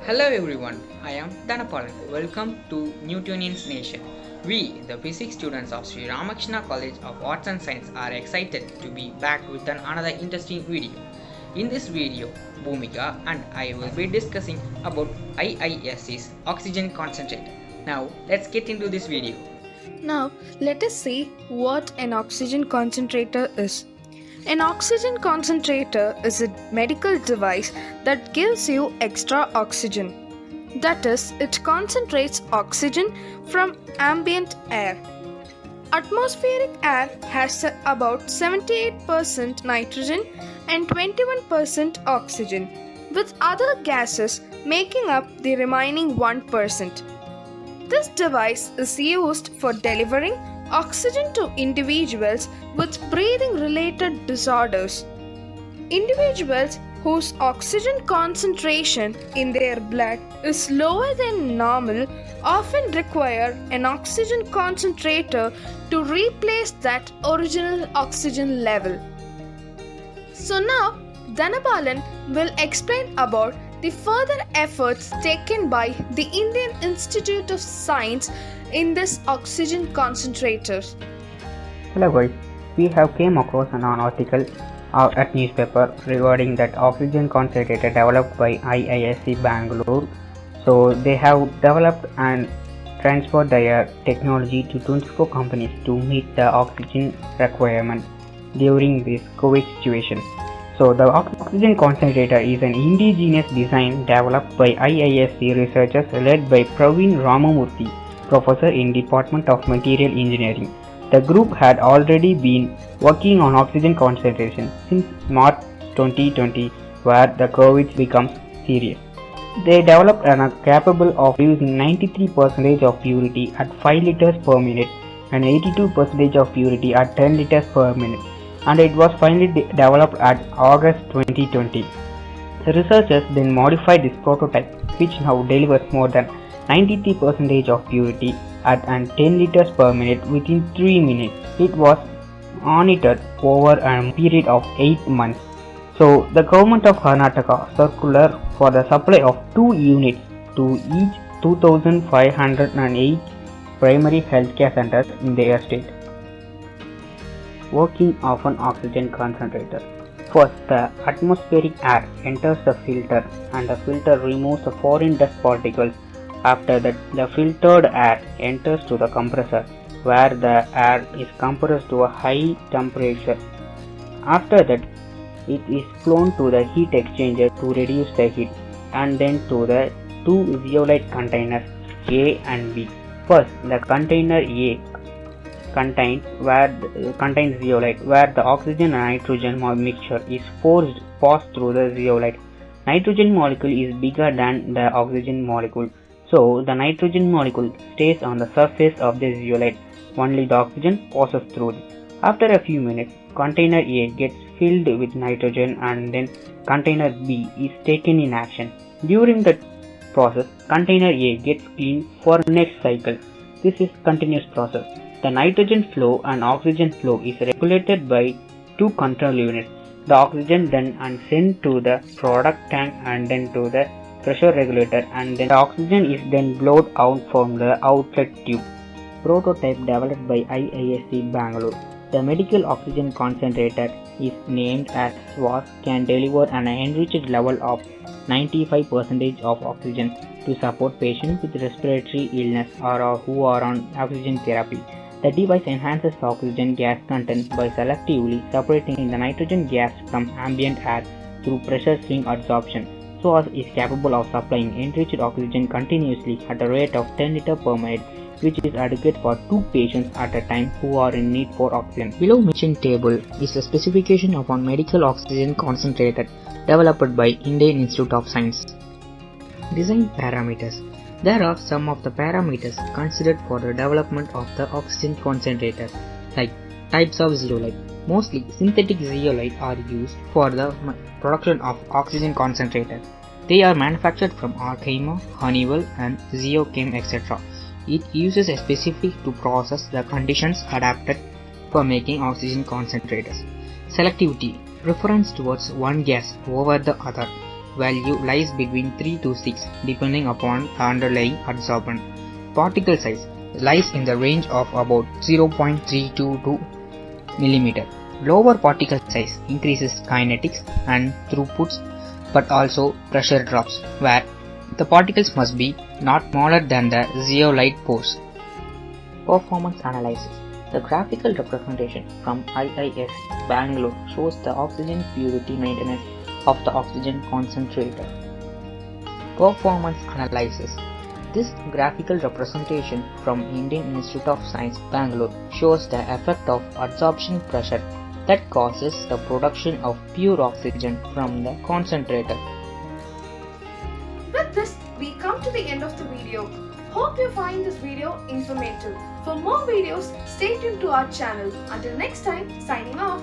Hello everyone, I am Dhanapalan. Welcome to Newtonian's Nation. We, the physics students of Sri Ramakrishna College of Arts and Science, are excited to be back with another interesting video. In this video, Bhumika and I will be discussing about IISC's oxygen concentrator. Now, let's get into this video. Now, let us see what an oxygen concentrator is. An oxygen concentrator is a medical device that gives you extra oxygen. That is, it concentrates oxygen from ambient air. Atmospheric air has about 78% nitrogen and 21% oxygen, with other gases making up the remaining 1%. This device is used for delivering oxygen to individuals with breathing related disorders. Individuals whose oxygen concentration in their blood is lower than normal often require an oxygen concentrator to replace that original oxygen level. So now, Dhanapalan will explain about the further efforts taken by the Indian Institute of Science in this oxygen concentrator. Hello guys, we have came across an article at newspaper regarding that oxygen concentrator developed by IISc Bangalore. So they have developed and transferred their technology to 24 companies to meet the oxygen requirement during this COVID situation. So the oxygen concentrator is an indigenous design developed by IISc researchers led by Praveen Ramamurthy, professor in Department of Material Engineering. The group had already been working on oxygen concentration since March 2020, where the COVID becomes serious. They developed a capable of using 93% of purity at 5 liters per minute and 82% of purity at 10 liters per minute, and it was finally developed at August 2020. The researchers then modified this prototype, which now delivers more than 93% of purity at 10 liters per minute within 3 minutes. It was monitored over a period of 8 months. So the government of Karnataka circular for the supply of 2 units to each 2508 primary healthcare centers in their state. Working of an oxygen concentrator. First, the atmospheric air enters the filter and the filter removes the foreign dust particles. After that, the filtered air enters to the compressor, where the air is compressed to a high temperature. After that, it is flown to the heat exchanger to reduce the heat, and then to the two zeolite containers A and B. First, the container A contains zeolite, where the oxygen and nitrogen mixture is passed through the zeolite. Nitrogen molecule is bigger than the oxygen molecule, so the nitrogen molecule stays on the surface of the zeolite. Only the oxygen passes through it. After a few minutes, container A gets filled with nitrogen and then container B is taken in action. During the process, container A gets cleaned for next cycle. This is continuous process. The nitrogen flow and oxygen flow is regulated by two control units. The oxygen then is sent to the product tank and then to the pressure regulator, and then the oxygen is then blown out from the outlet tube. Prototype developed by IISc Bangalore. The medical oxygen concentrator is named as SWAS can deliver an enriched level of 95% of oxygen to support patients with respiratory illness or who are on oxygen therapy. The device enhances the oxygen gas content by selectively separating the nitrogen gas from ambient air through pressure swing adsorption. SWAS is capable of supplying enriched oxygen continuously at a rate of 10 liters per minute, which is adequate for 2 patients at a time who are in need for oxygen. Below mentioned table is the specification of a medical oxygen concentrator developed by Indian Institute of Science. Design parameters. There are some of the parameters considered for the development of the oxygen concentrator, like types of zeolite. Mostly synthetic zeolite are used for the production of oxygen concentrator. They are manufactured from Arkema, Honeywell and Zeochem etc. It uses a specific to process the conditions adapted for making oxygen concentrators. Selectivity. Preference towards one gas over the other. value lies between 3 to 6 depending upon the underlying adsorbent. Particle size lies in the range of about 0.3 to 2 mm. Lower particle size increases kinetics and throughputs, but also pressure drops, where the particles must be not smaller than the zeolite pores. Performance analysis. The graphical representation from IIS Bangalore shows the oxygen purity maintenance of the oxygen concentrator. Performance analysis. This graphical representation from Indian Institute of Science Bangalore shows the effect of adsorption pressure that causes the production of pure oxygen from the concentrator. With this, we come to the end of the video. Hope you find this video informative. For more videos, stay tuned to our channel. Until next time, signing off.